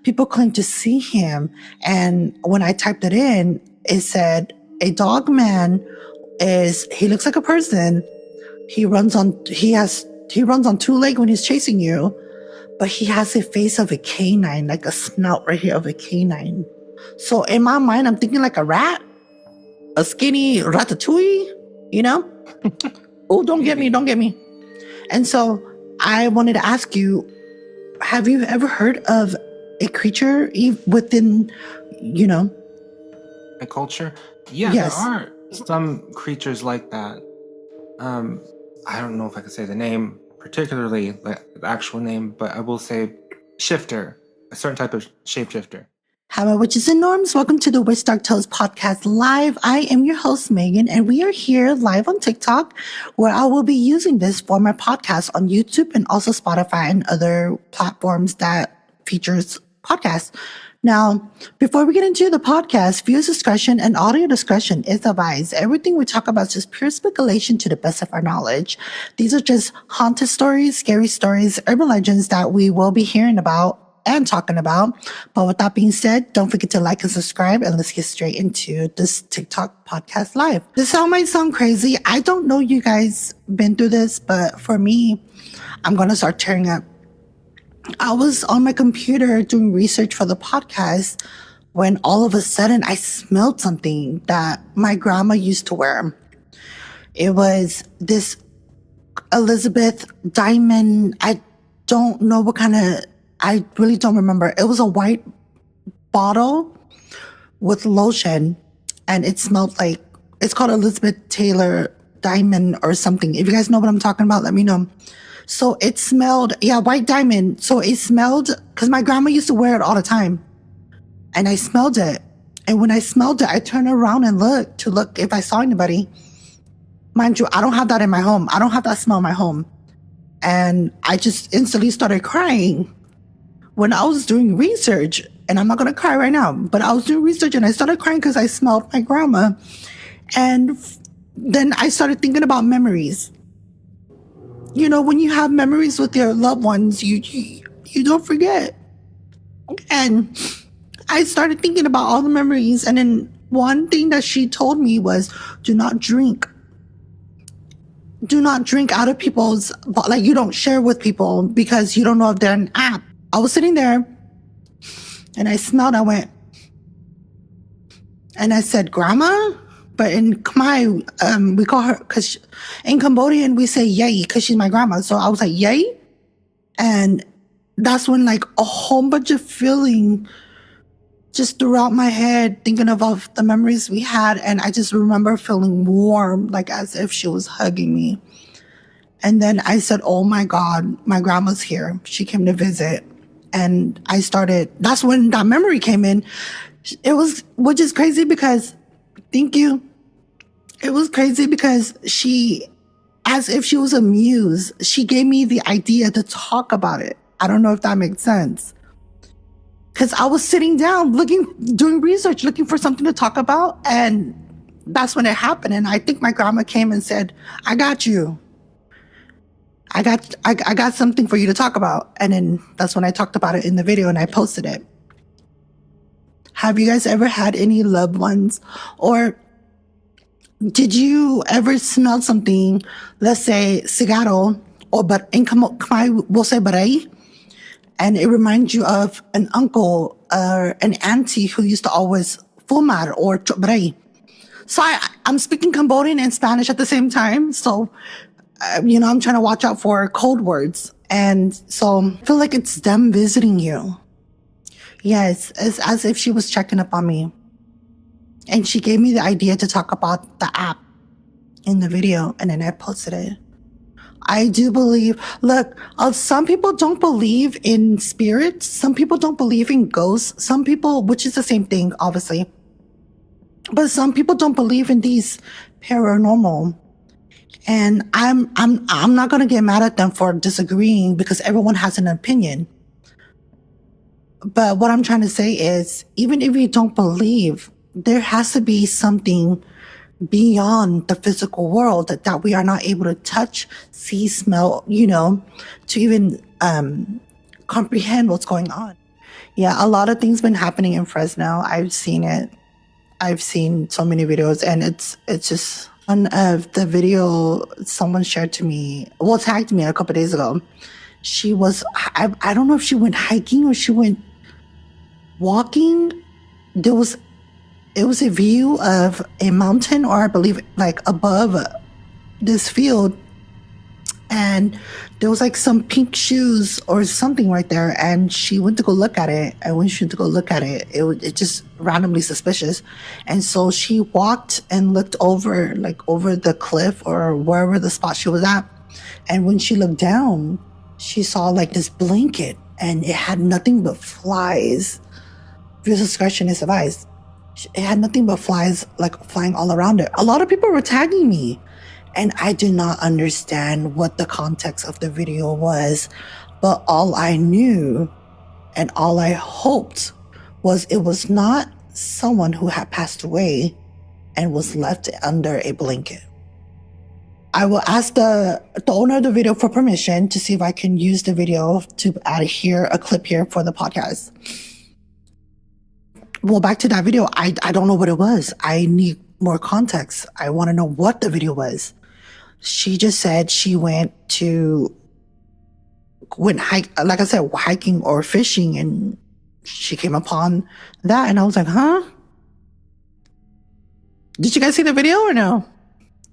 People claim to see him. And when I typed it in, it said a dog man he looks like a person. He runs on two legs when he's chasing you, but he has a face of a canine, like a snout right here of a canine. So in my mind, I'm thinking like a rat, a skinny ratatouille, you know? Oh, don't get me. And so I wanted to ask you, have you ever heard of a creature within, a culture? Yeah, yes. There are some creatures like that. I don't know if I could say the name particularly, like the actual name, but I will say shifter, a certain type of shapeshifter. Hello, witches and norms. Welcome to the WitchDarkTales podcast live. I am your host, Megan, and we are here live on TikTok, where I will be using this for my podcast on YouTube and also Spotify and other platforms that features podcasts. Now, before we get into the podcast, viewer discretion and audio discretion is advised. Everything we talk about is just pure speculation to the best of our knowledge. These are just haunted stories, scary stories, urban legends that we will be hearing about and talking about. But with that being said, don't forget to like and subscribe, and let's get straight into this TikTok podcast live. This sound might sound crazy. I don't know you guys been through this, but for me, I'm going to start tearing up. I was on my computer doing research for the podcast when all of a sudden I smelled something that my grandma used to wear. It was this Elizabeth diamond. I don't know what kind of, I really don't remember. It was a white bottle with lotion, and it smelled like, it's called Elizabeth Taylor diamond or something. If you guys know what I'm talking about, let me know. So it smelled, white diamond. So it smelled, because my grandma used to wear it all the time. And I smelled it. And when I smelled it, I turned around and looked to look if I saw anybody. Mind you, I don't have that in my home. I don't have that smell in my home. And I just instantly started crying when I was doing research. And I'm not going to cry right now, but I was doing research and I started crying because I smelled my grandma. And then I started thinking about memories. You know, when you have memories with your loved ones, you don't forget. And I started thinking about all the memories. And then one thing that she told me was, do not drink. Do not drink out of people's, like you don't share with people because you don't know if they're an app. I was sitting there and I smelled, I went, and I said, Grandma? But in Khmer, we call her, because in Cambodian, we say yay, because she's my grandma. So I was like, yay? And that's when like a whole bunch of feeling just throughout my head, thinking of the memories we had. And I just remember feeling warm, like as if she was hugging me. And then I said, oh my God, my grandma's here. She came to visit. And that's when that memory came in. Which is crazy because, thank you. It was crazy because she, as if she was a muse, she gave me the idea to talk about it. I don't know if that makes sense. Because I was sitting down doing research, looking for something to talk about. And that's when it happened. And I think my grandma came and said, I got you. I got something for you to talk about. And then that's when I talked about it in the video and I posted it. Have you guys ever had any loved ones, or did you ever smell something, let's say cigarro, but in Khmer we'll say baray, and it reminds you of an uncle or an auntie who used to always fumar or baray? So I'm speaking Cambodian and Spanish at the same time. So, I'm trying to watch out for code words. And so I feel like it's them visiting you. Yes, it's as if she was checking up on me. And she gave me the idea to talk about the app in the video, and then I posted it. I do believe, look, some people don't believe in spirits. Some people don't believe in ghosts. Some people, which is the same thing, obviously. But some people don't believe in these paranormal. And I'm not going to get mad at them for disagreeing because everyone has an opinion. But what I'm trying to say is, even if you don't believe, there has to be something beyond the physical world that we are not able to touch, see, smell, to even comprehend what's going on. Yeah, a lot of things been happening in Fresno. I've seen it. I've seen so many videos, and it's just one of the video someone shared to me. Well, tagged me a couple days ago. She was I don't know if she went hiking or she went walking. It was a view of a mountain, or I believe like above this field, and there was like some pink shoes or something right there, and she went to go look at it, and when she went to go look at it, it just randomly suspicious. And so she walked and looked over, like over the cliff or wherever the spot she was at, and when she looked down, she saw like this blanket, and it had nothing but flies. Views discretion is advised. It had nothing but flies, like flying all around it. A lot of people were tagging me, and I did not understand what the context of the video was. But all I knew and all I hoped was it was not someone who had passed away and was left under a blanket. I will ask the owner of the video for permission to see if I can use the video to add here a clip here for the podcast. Well, back to that video, I don't know what it was. I need more context. I want to know what the video was. She just said she went hiking or fishing, and she came upon that, and I was like, huh? Did you guys see the video or no?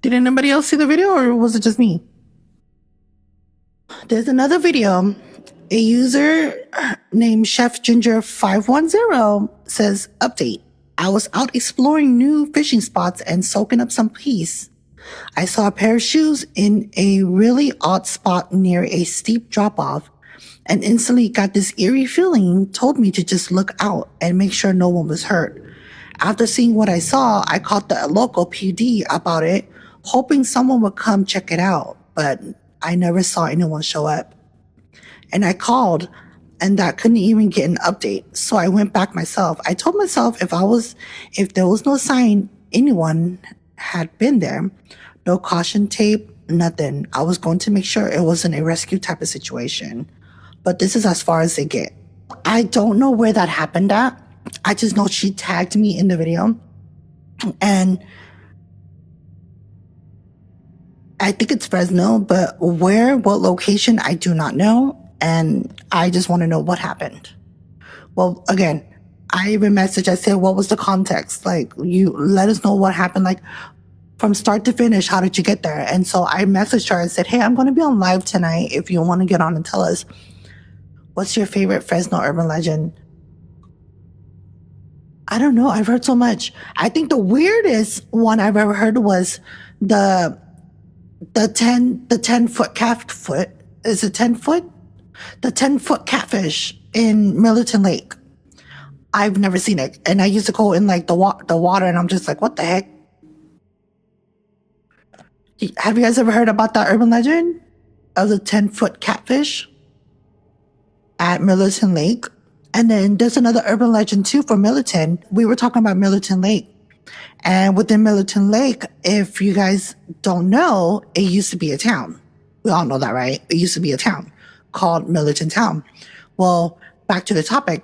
Did anybody else see the video, or was it just me? There's another video. A user named Chef Ginger 510 says, update. I was out exploring new fishing spots and soaking up some peace. I saw a pair of shoes in a really odd spot near a steep drop-off, and instantly got this eerie feeling, told me to just look out and make sure no one was hurt. After seeing what I saw, I called the local PD about it, hoping someone would come check it out, but I never saw anyone show up. And I called, and that couldn't even get an update. So I went back myself. I told myself if there was no sign anyone had been there, no caution tape, nothing, I was going to make sure it wasn't a rescue type of situation. But this is as far as they get. I don't know where that happened at. I just know she tagged me in the video. And I think it's Fresno, but what location, I do not know. And I just want to know what happened. Well, again, I even messaged, I said, what was the context? Like, you let us know what happened, like from start to finish, how did you get there? And so I messaged her and said, hey, I'm going to be on live tonight if you want to get on and tell us, what's your favorite Fresno urban legend? I don't know. I've heard so much. I think the weirdest one I've ever heard was the 10-foot foot. Is it 10 foot? The 10-foot catfish in Millerton Lake. I've never seen it. And I used to go in like the water, and I'm just like, what the heck? Have you guys ever heard about that urban legend of the 10-foot catfish at Millerton Lake? And then there's another urban legend too for Millerton. We were talking about Millerton Lake. And within Millerton Lake, if you guys don't know, it used to be a town. We all know that, right? It used to be a town called Millerton Town. Well, back to the topic.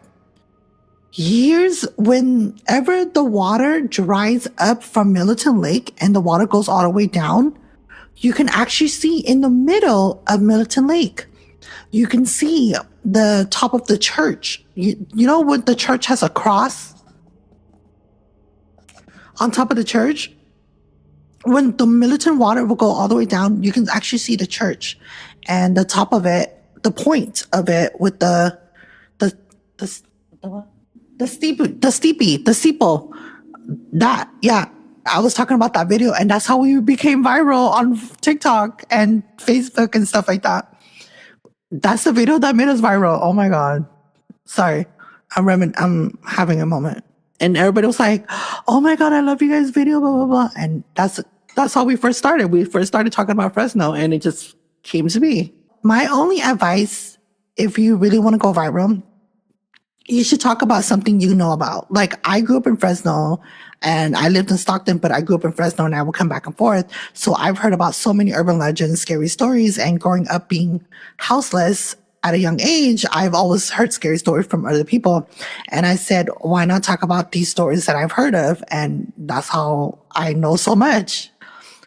Whenever the water dries up from Millerton Lake and the water goes all the way down, you can actually see in the middle of Millerton Lake, you can see the top of the church. You know when the church has a cross on top of the church? When the Millerton water will go all the way down, you can actually see the church and the top of it, the point of it with the steeple. That, yeah. I was talking about that video, and that's how we became viral on TikTok and Facebook and stuff like that. That's the video that made us viral. Oh my God. Sorry. I'm having a moment. And everybody was like, oh my God, I love you guys' video, blah, blah, blah. And that's how we first started. We first started talking about Fresno, and it just came to be. My only advice, if you really want to go viral, you should talk about something you know about. Like, I grew up in Fresno, and I lived in Stockton, but I grew up in Fresno, and I would come back and forth. So I've heard about so many urban legends, scary stories, and growing up being houseless, at a young age, I've always heard scary stories from other people. And I said, why not talk about these stories that I've heard of? And that's how I know so much.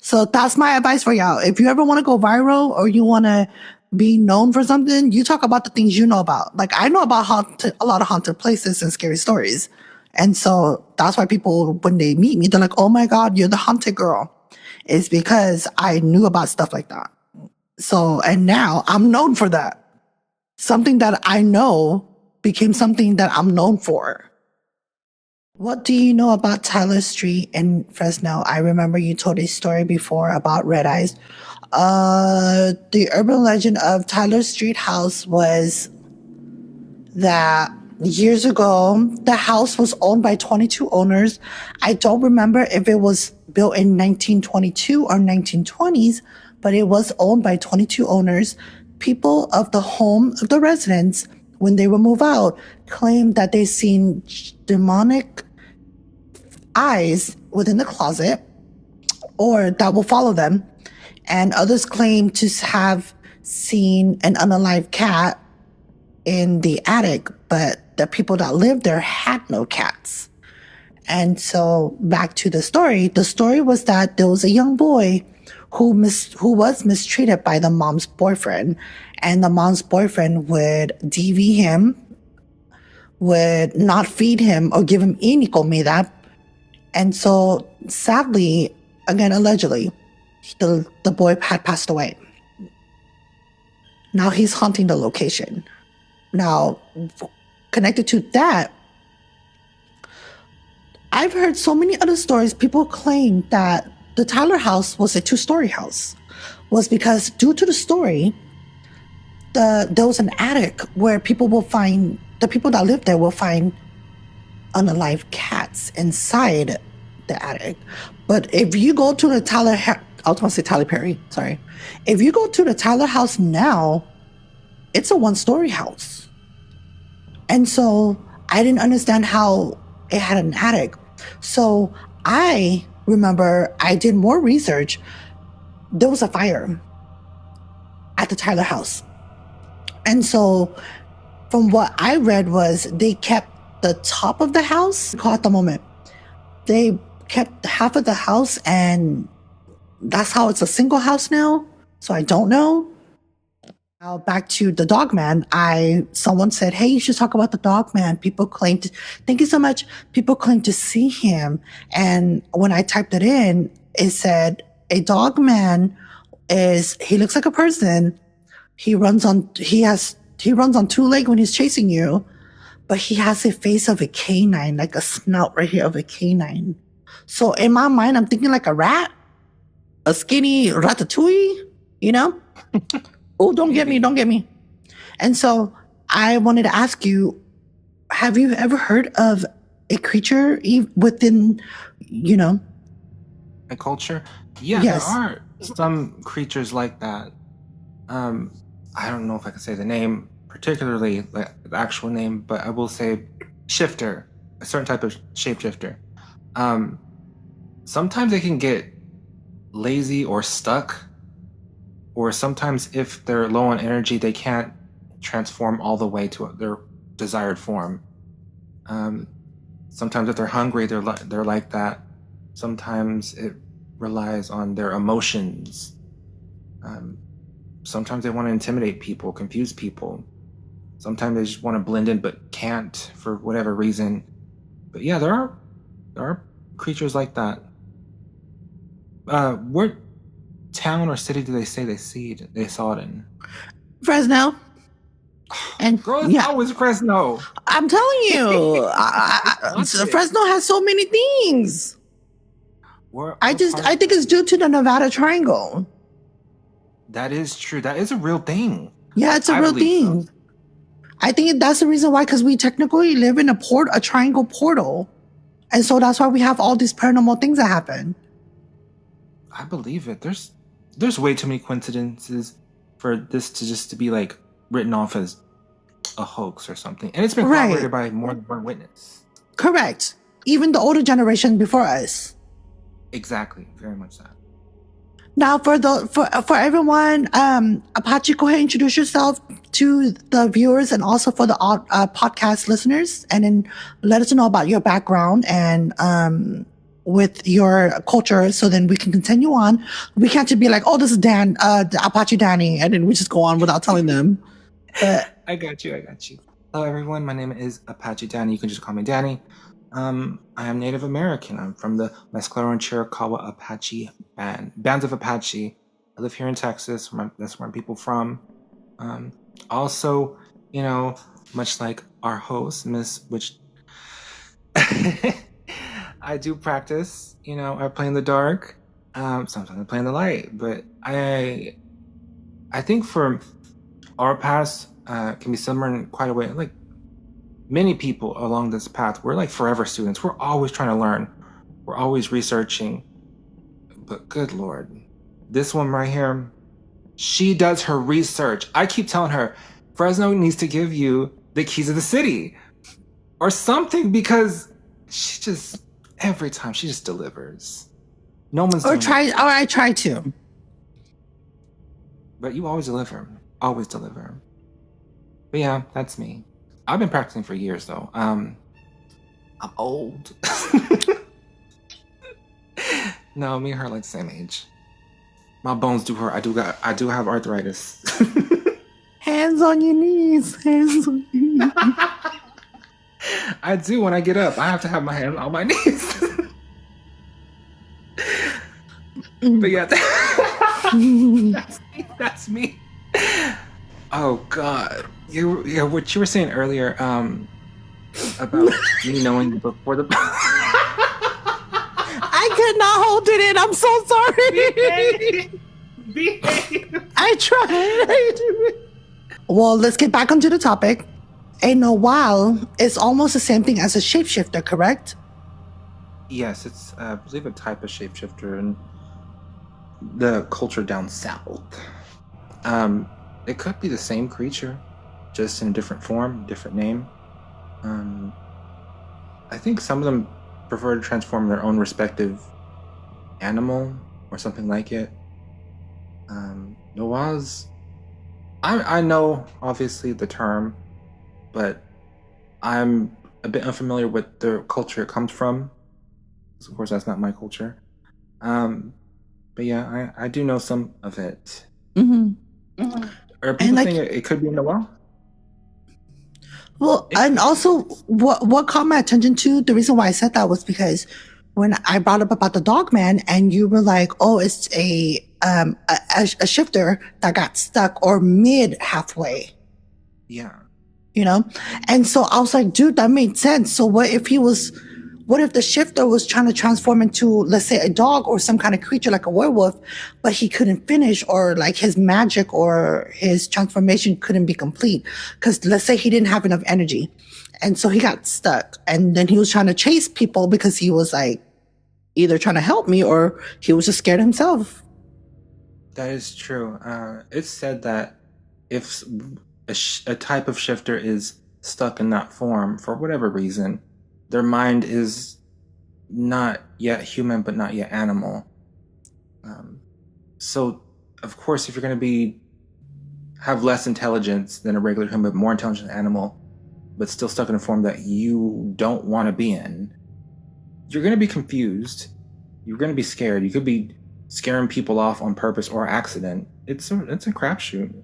So that's my advice for y'all. If you ever want to go viral or you want to be known for something, you talk about the things you know about. Like I know about a lot of haunted places and scary stories. And so that's why people, when they meet me, they're like, oh my God, you're the haunted girl. It's because I knew about stuff like that. So, and now I'm known for that. Something that I know became something that I'm known for. What do you know about Tyler Street in Fresno? I remember you told a story before about red eyes. The urban legend of Tyler Street house was that years ago, the house was owned by 22 owners. I don't remember if it was built in 1922 or 1920s, but it was owned by 22 owners. People of the home of the residents, when they would move out, claimed that they seen demonic eyes within the closet or that will follow them. And others claim to have seen an unalive cat in the attic, but the people that lived there had no cats. And so back to the story was that there was a young boy who was mistreated by the mom's boyfriend, and the mom's boyfriend would DV him, would not feed him or give him any comida. And so sadly, again, allegedly, the boy had passed away. Now he's haunting the location. Now, connected to that, I've heard so many other stories. People claim that the Tyler house was a 2-story house, was because due to the story, there was an attic where the people that lived there will find unalive cats inside the attic. But if you go to the I was going to say Tyler Perry, sorry. If you go to the Tyler house now, it's a 1-story house. And so I didn't understand how it had an attic. So I remember I did more research. There was a fire at the Tyler house. And so from what I read was they kept the top of the house, call it the moment. They kept half of the house, and that's how it's a single house now. So I don't know. Now back to the dog man. Someone said, hey, you should talk about the dog man. Thank you so much. People claim to see him. And when I typed it in, it said a dog man he looks like a person. He runs on 2 legs when he's chasing you, but he has a face of a canine, like a snout right here of a canine. So in my mind, I'm thinking like a rat, a skinny ratatouille, you know? Oh, don't get me. And so I wanted to ask you, have you ever heard of a creature within, a culture? Yeah, yes. There are some creatures like that. I don't know if I can say the name particularly, like the actual name, but I will say shifter, a certain type of shapeshifter. Sometimes they can get lazy or stuck, or sometimes if they're low on energy, they can't transform all the way to their desired form. Sometimes if they're hungry, they're like that. Sometimes it relies on their emotions. Sometimes they want to intimidate people, confuse people. Sometimes they just want to blend in but can't for whatever reason. But yeah, there are creatures like that. What town or city do they say they saw it in? Fresno. And girl, yeah, how is Fresno? I'm telling you, Fresno has so many things. I think it's due to the Nevada Triangle. That is true. That is a real thing. Yeah, it's a real thing. So. I think that's the reason why, because we technically live in a triangle portal. And so that's why we have all these paranormal things that happen. I believe it. There's way too many coincidences for this to be like written off as a hoax or something. And it's been corroborated by more than one witness. Correct. Even the older generation before us. Exactly. Very much that. Now, for everyone, Apache, go ahead and introduce yourself to the viewers and also for the podcast listeners, and then let us know about your background and with your culture, so then we can continue on. We can't just be like, "Oh, this is Dan, the Apache Danny," and then we just go on without telling them. But I got you. Hello, everyone. My name is Apache Danny. You can just call me Danny. I am Native American. I'm from the Mesclero and Chiricahua Apache bands of Apache. I live here in Texas. That's where I'm people from. Also, much like our host, Miss Witch, I do practice. I play in the dark. Sometimes I play in the light. But I think for our paths can be similar in quite a way. Like many people along this path, we're like forever students. We're always trying to learn. We're always researching. But good Lord, this one right here, she does her research. I keep telling her, Fresno needs to give you the keys of the city or something, because she just, every time she just delivers. No one's or I try to. But you always deliver. Always deliver. But yeah, that's me. I've been practicing for years though. I'm old. No, me and her are like the same age. My bones do hurt. I do have arthritis. Hands on your knees. Hands on your knees. I do when I get up. I have to have my hands on my knees. But yeah, that's me. Oh God, what you were saying earlier about me knowing before the. I could not hold it in. I'm so sorry. Behave. I tried. Well, let's get back onto the topic. A Nawal is almost the same thing as a shapeshifter, correct? Yes, it's I believe a type of shapeshifter in the culture down south. It could be the same creature, just in a different form, different name. I think some of them prefer to transform their own respective animal or something like it. Nawaz, I know obviously the term, but I'm a bit unfamiliar with the culture it comes from. Of course, that's not my culture. But yeah, I do know some of it. Mm-hmm. Mm-hmm. Are people saying it could be in the well? Well, and also what caught my attention to, the reason why I said that was because when I brought up about the dog man and you were like, oh, it's a shifter that got stuck or mid halfway. Yeah. And so I was like, dude, that made sense. So what if the shifter was trying to transform into, let's say, a dog or some kind of creature like a werewolf, but he couldn't finish, or like his magic or his transformation couldn't be complete? Because let's say he didn't have enough energy. And so he got stuck. And then he was trying to chase people because he was like either trying to help me or he was just scared himself. That is true. It's said that if a type of shifter is stuck in that form for whatever reason, their mind is not yet human, but not yet animal. So, of course, if you're going to have less intelligence than a regular human, but more intelligent animal, but still stuck in a form that you don't want to be in, you're going to be confused. You're going to be scared. You could be scaring people off on purpose or accident. It's a crapshoot.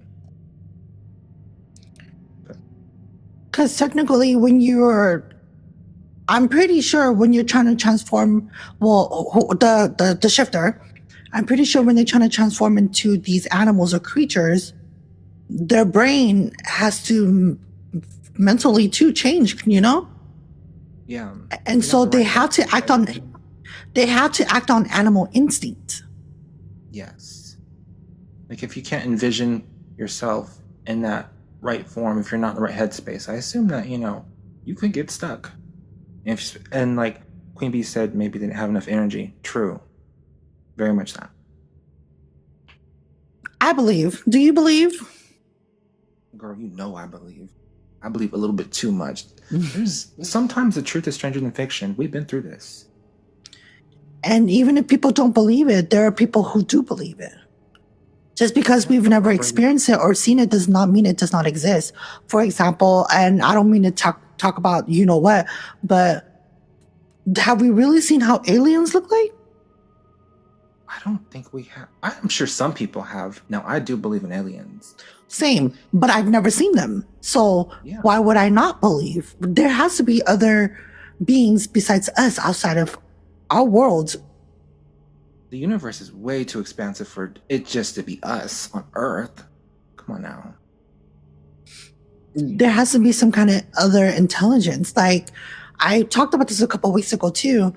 Because technically, I'm pretty sure when you're trying to transform, the shifter, I'm pretty sure when they're trying to transform into these animals or creatures, their brain has to mentally too change, Yeah. And so they have to act on animal instinct. Yes. Like if you can't envision yourself in that right form, if you're not in the right headspace, I assume that, you could get stuck. And like Queen Bee said, maybe they didn't have enough energy. True. Very much that. I believe. Do you believe? Girl, I believe. I believe a little bit too much. Sometimes the truth is stranger than fiction. We've been through this. And even if people don't believe it, there are people who do believe it. Just because we've never experienced it or seen it does not mean it does not exist. For example, and I don't mean to talk about you know what, but have we really seen how aliens look like? I don't think we have. I'm sure some people have. Now, I do believe in aliens. Same, but I've never seen them. So why would I not believe? There has to be other beings besides us outside of our world. The universe is way too expansive for it just to be us on Earth. Come on now. There has to be some kind of other intelligence. Like, I talked about this a couple of weeks ago too.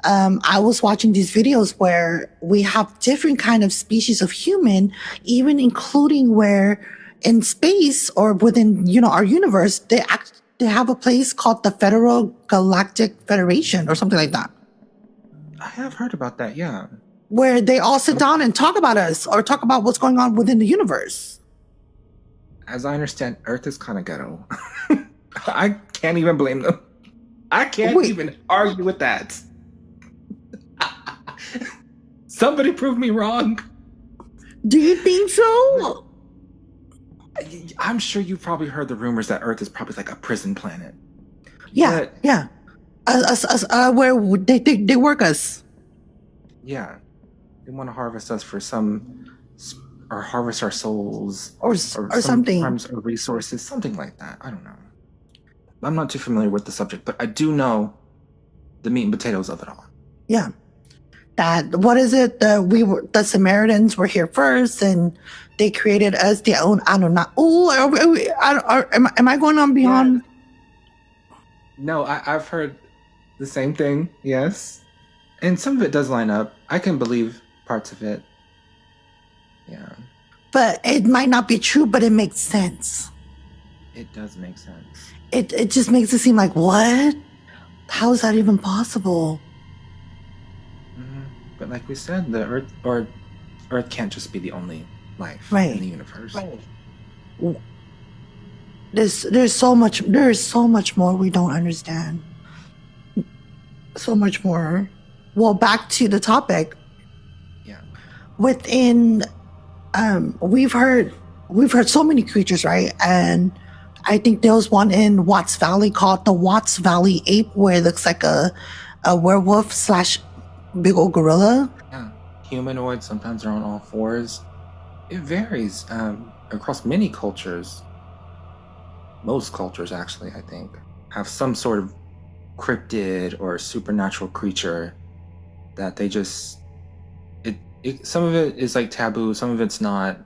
I was watching these videos where we have different kind of species of human, even including where in space or within, our universe, they have a place called the Federal Galactic Federation or something like that. I have heard about that, yeah. Where they all sit down and talk about us or talk about what's going on within the universe. As I understand, Earth is kind of ghetto. I can't even blame them. I can't even argue with that. Somebody prove me wrong. Do you think so? I'm sure you've probably heard the rumors that Earth is probably like a prison planet. Yeah, yeah. Where they work us. Yeah. They want to harvest us for or harvest our souls. Or something. Or resources, something like that. I don't know. I'm not too familiar with the subject, but I do know the meat and potatoes of it all. Yeah. What is it? The Samaritans were here first, and they created us their own Anunnaki. Am I going on beyond? Yeah. No, I've heard the same thing. Yes, and some of it does line up. I can believe parts of it. Yeah, but it might not be true, but it makes sense. It does make sense. It just makes it seem like, what? How is that even possible? But like we said, the Earth can't just be the only life in the universe. Right. There is so much more we don't understand. So much more. Well, back to the topic. Yeah. Within, we've heard so many creatures, right? And I think there was one in Watts Valley called the Watts Valley ape, where it looks like a werewolf / big old gorilla. Yeah, humanoid. Sometimes they're on all fours. It varies across many cultures. Most cultures, actually, I think, have some sort of cryptid or supernatural creature that they just. Some of it is like taboo, some of it's not,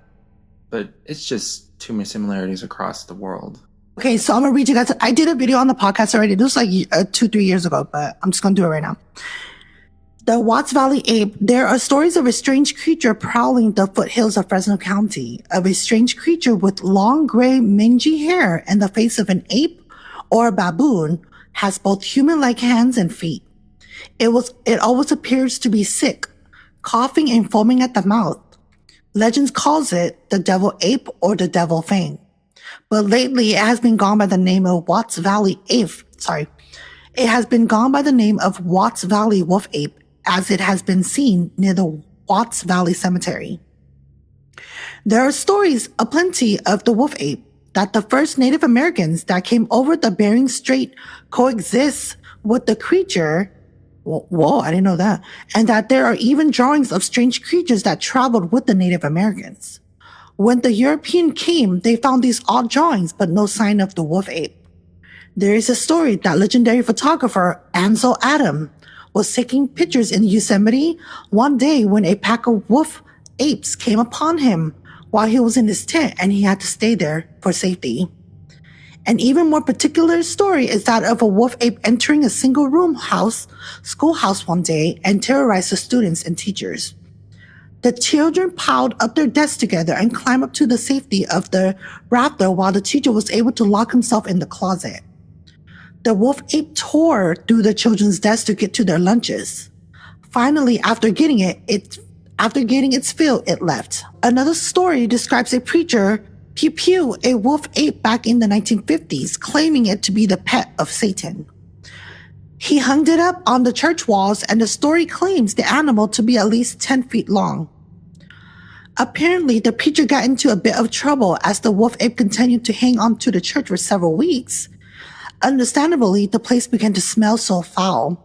but it's just too many similarities across the world. Okay, so I'm gonna read you guys. I did a video on the podcast already. This was like 2-3 years ago, but I'm just gonna do it right now. The Watts Valley ape, there are stories of a strange creature prowling the foothills of Fresno County, of a strange creature with long gray mangy hair and the face of an ape or a baboon, has both human-like hands and feet. It always appears to be sick, coughing and foaming at the mouth. Legends calls it the devil ape or the devil fang. But lately it has been gone by the name of Watts Valley ape. It has been gone by the name of Watts Valley wolf ape, as it has been seen near the Watts Valley Cemetery. There are stories aplenty of the wolf ape, that the first Native Americans that came over the Bering Strait coexist with the creature. Whoa, I didn't know that. And that there are even drawings of strange creatures that traveled with the Native Americans. When the European came, they found these odd drawings, but no sign of the wolf ape. There is a story that legendary photographer Ansel Adam was taking pictures in Yosemite one day when a pack of wolf apes came upon him while he was in his tent, and he had to stay there for safety. An even more particular story is that of a wolf ape entering a single-room schoolhouse one day and terrorized the students and teachers. The children piled up their desks together and climbed up to the safety of the rafter while the teacher was able to lock himself in the closet. The wolf ape tore through the children's desks to get to their lunches. Finally, after getting its fill, it left. Another story describes a preacher, Pew Pew, a wolf ape back in the 1950s, claiming it to be the pet of Satan. He hung it up on the church walls, and the story claims the animal to be at least 10 feet long. Apparently, the preacher got into a bit of trouble as the wolf ape continued to hang on to the church for several weeks. Understandably, the place began to smell so foul.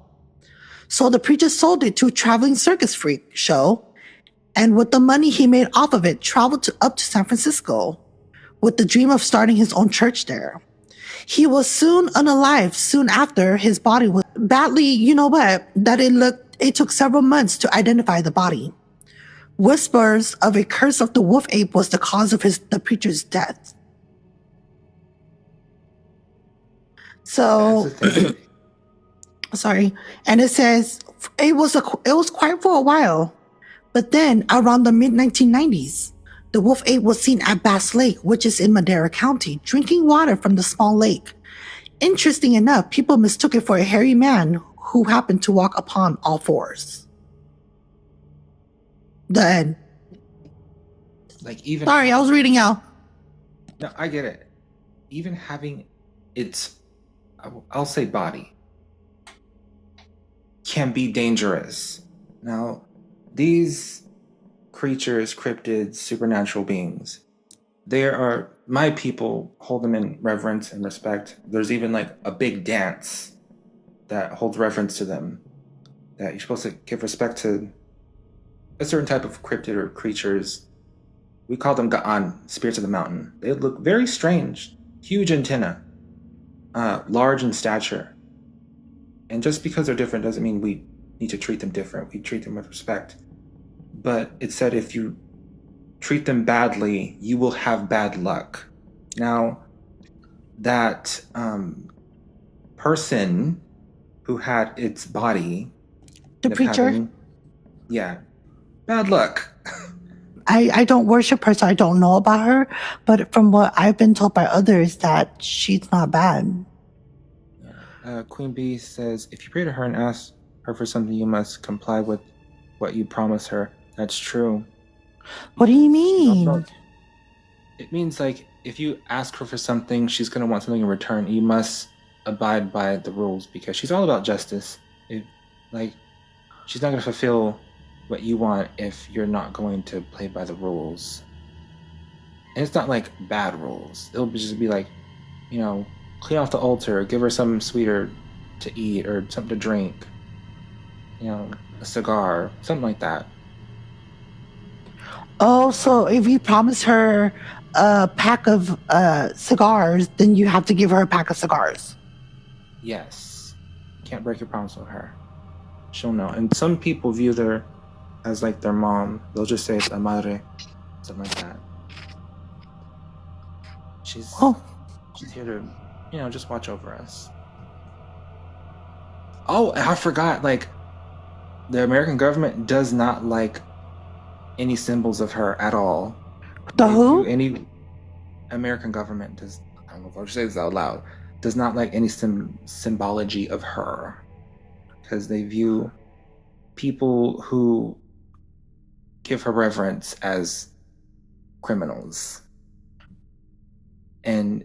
So the preacher sold it to a traveling circus freak show, and with the money he made off of it, traveled up to San Francisco with the dream of starting his own church there. He was soon unalive soon after. His body was badly, it took several months to identify the body. Whispers of a curse of the wolf ape was the cause of the preacher's death. So, sorry. And it says it was quiet for a while, but then around the mid-1990s, the wolf ape was seen at Bass Lake, which is in Madera County, drinking water from the small lake. Interesting enough, people mistook it for a hairy man who happened to walk upon all fours. The end. Sorry, I was reading out. No, I get it. Even having its, I'll say body, can be dangerous. Now, these creatures, cryptids, supernatural beings, my people hold them in reverence and respect. There's even like a big dance that holds reverence to them, that you're supposed to give respect to a certain type of cryptid or creatures. We call them Ga'an, spirits of the mountain. They look very strange, huge antenna, large in stature. And just because they're different doesn't mean we need to treat them different. We treat them with respect. But it said if you treat them badly, you will have bad luck. Now, that person who had its body, the preacher, bad luck. I don't worship her, so I don't know about her. But from what I've been told by others, that she's not bad. Queen Bee says, if you pray to her and ask her for something, you must comply with what you promise her. That's true. What do you mean? It means like if you ask her for something, she's going to want something in return. You must abide by the rules because she's all about justice. She's not going to fulfill what you want if you're not going to play by the rules. And it's not like bad rules. It'll just be like, clean off the altar, give her something sweeter to eat or something to drink. A cigar, something like that. Oh, so if you promise her a pack of cigars, then you have to give her a pack of cigars. Yes. Can't break your promise with her. She'll know. And some people view her as like their mom. They'll just say la madre, something like that. She's here to, just watch over us. Oh, I forgot, the American government does not like any symbols of her at all. The who? Any American government does, I don't know if I should say this out loud, does not like any symbology of her. Because they view people who give her reverence as criminals. And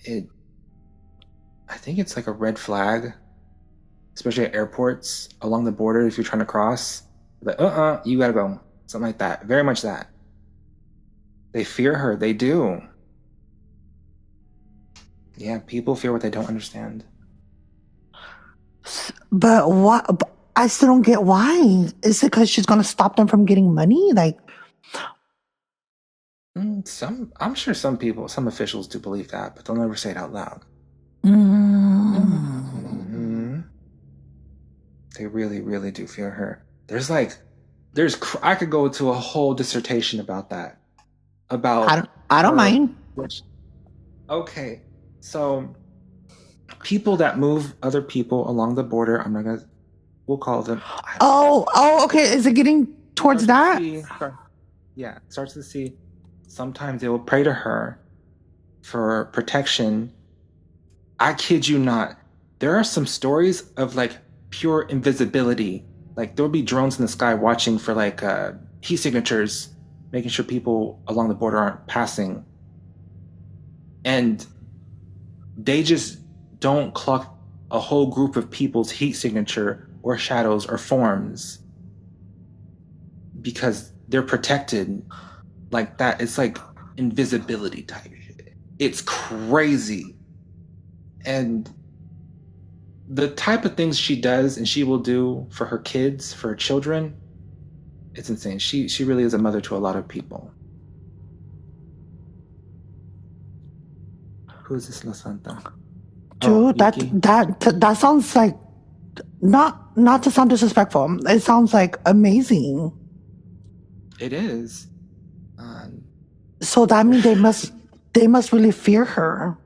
I think it's like a red flag, especially at airports along the border. If you're trying to cross, like, you gotta go. Something like that. Very much that. They fear her. They do. Yeah, people fear what they don't understand. But what? I still don't get why. Is it because she's gonna stop them from getting money? I'm sure some officials do believe that, but they'll never say it out loud. They really, really do fear her. I could go to a whole dissertation about that. I don't mind. Okay, so people that move other people along the border, we'll call them. Okay. Is it getting towards that? Yeah, starts to see. Sometimes they will pray to her for protection. I kid you not. There are some stories of pure invisibility. There'll be drones in the sky watching for heat signatures, making sure people along the border aren't passing. And they just don't clock a whole group of people's heat signature or shadows or forms because they're protected like that. It's like invisibility type shit. It's crazy. And the type of things she does and she will do for her kids, for her children, it's insane. She really is a mother to a lot of people. Who is this La Santa? Dude, that sounds like not to sound disrespectful. It sounds like amazing. It is. So that means they must really fear her.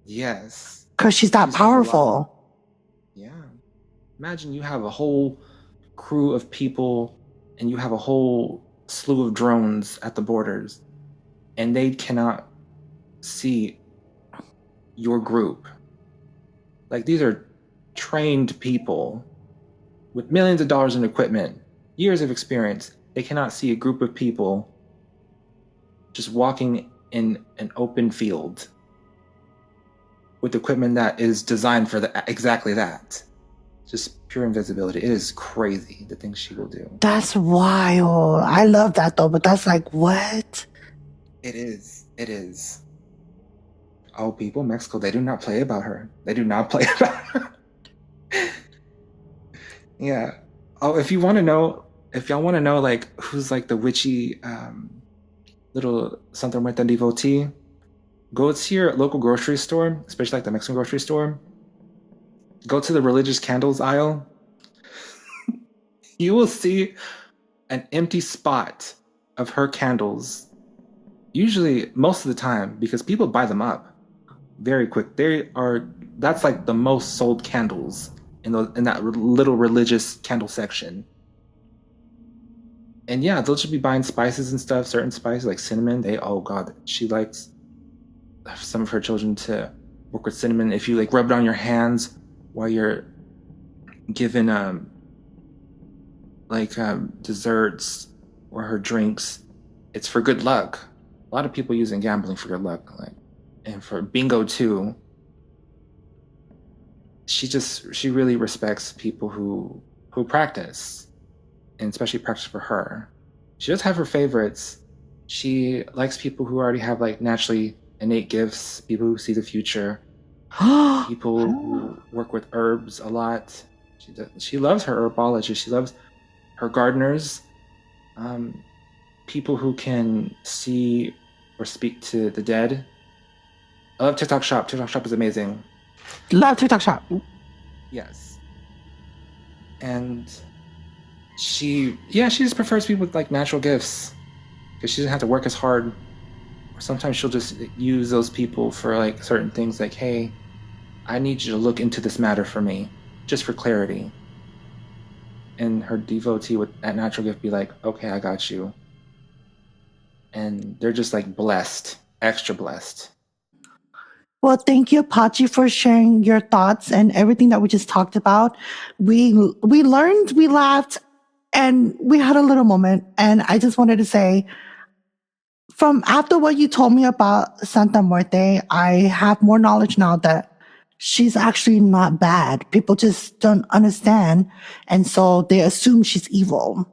Yes. Because she's that powerful. Yeah. Imagine you have a whole crew of people and you have a whole slew of drones at the borders and they cannot see your group. Like, these are trained people with millions of dollars in equipment, years of experience. They cannot see a group of people just walking in an open field with equipment that is designed for exactly that. Just pure invisibility. It is crazy the things she will do. That's wild. I love that though, but that's like, what? It is. It is. Oh, people in Mexico, they do not play about her. They do not play about her. Yeah. Oh, if y'all want to know like who's like the witchy little Santa Muerte devotee, go to your local grocery store, especially like the Mexican grocery store. Go to the religious candles aisle. You will see an empty spot of her candles. Usually, most of the time, because people buy them up very quick. That's like the most sold candles in that little religious candle section. And yeah, they'll just be buying spices and stuff, certain spices like cinnamon. She likes some of her children to work with cinnamon. If you like rub it on your hands while you're given desserts or her drinks, it's for good luck. A lot of people using gambling for good luck, and for bingo too. She really respects people who practice, and especially practice for her. She does have her favorites. She likes people who already have like naturally innate gifts, people who see the future, people who work with herbs a lot. She loves her herbology. She loves her gardeners, people who can see or speak to the dead. I love TikTok Shop. TikTok Shop is amazing. Love TikTok Shop. Yes. And she just prefers people with like natural gifts because she doesn't have to work as hard. Or sometimes she'll just use those people for like certain things, like, hey, I need you to look into this matter for me, just for clarity. And her devotee with that natural gift be like, okay, I got you. And they're just like blessed, extra blessed. Well, thank you, Apache, for sharing your thoughts and everything that we just talked about. We learned, we laughed, and we had a little moment. And I just wanted to say, from after what you told me about Santa Muerte, I have more knowledge now that she's actually not bad. People just don't understand. And so they assume she's evil.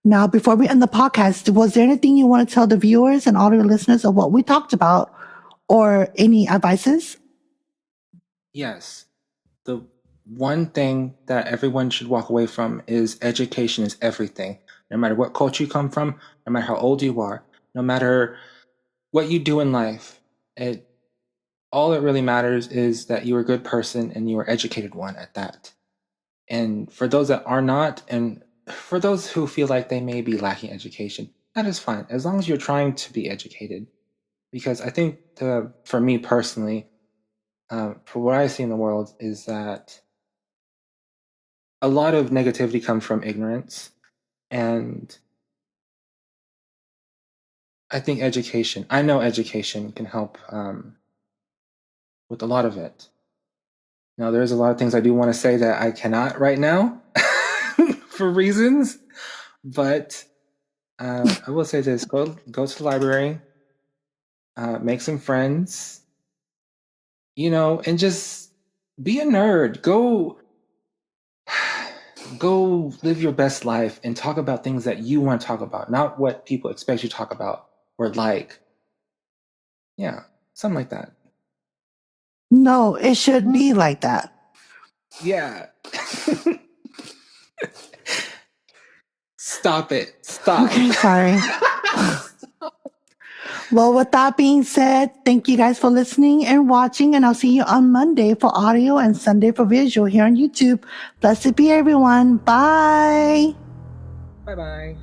Now, before we end the podcast, was there anything you want to tell the viewers and all your listeners of what we talked about, or any advices? Yes. The one thing that everyone should walk away from is education is everything. No matter what culture you come from, no matter how old you are, no matter what you do in life, all that really matters is that you're a good person and you are educated one at that. And for those that are not, and for those who feel like they may be lacking education, that is fine, as long as you're trying to be educated. Because I think for me personally, for what I see in the world is that a lot of negativity comes from ignorance. And I think I know education can help with a lot of it. Now, there's a lot of things I do want to say that I cannot right now for reasons, but I will say this: go to the library, make some friends, and just be a nerd. Go live your best life and talk about things that you want to talk about, not what people expect you to talk about or like. Yeah, something like that. No, it should be like that. Yeah. Stop it. Stop. Okay, sorry. Well, with that being said, thank you guys for listening and watching, and I'll see you on Monday for audio and Sunday for visual here on YouTube. Blessed be everyone. Bye. Bye-bye.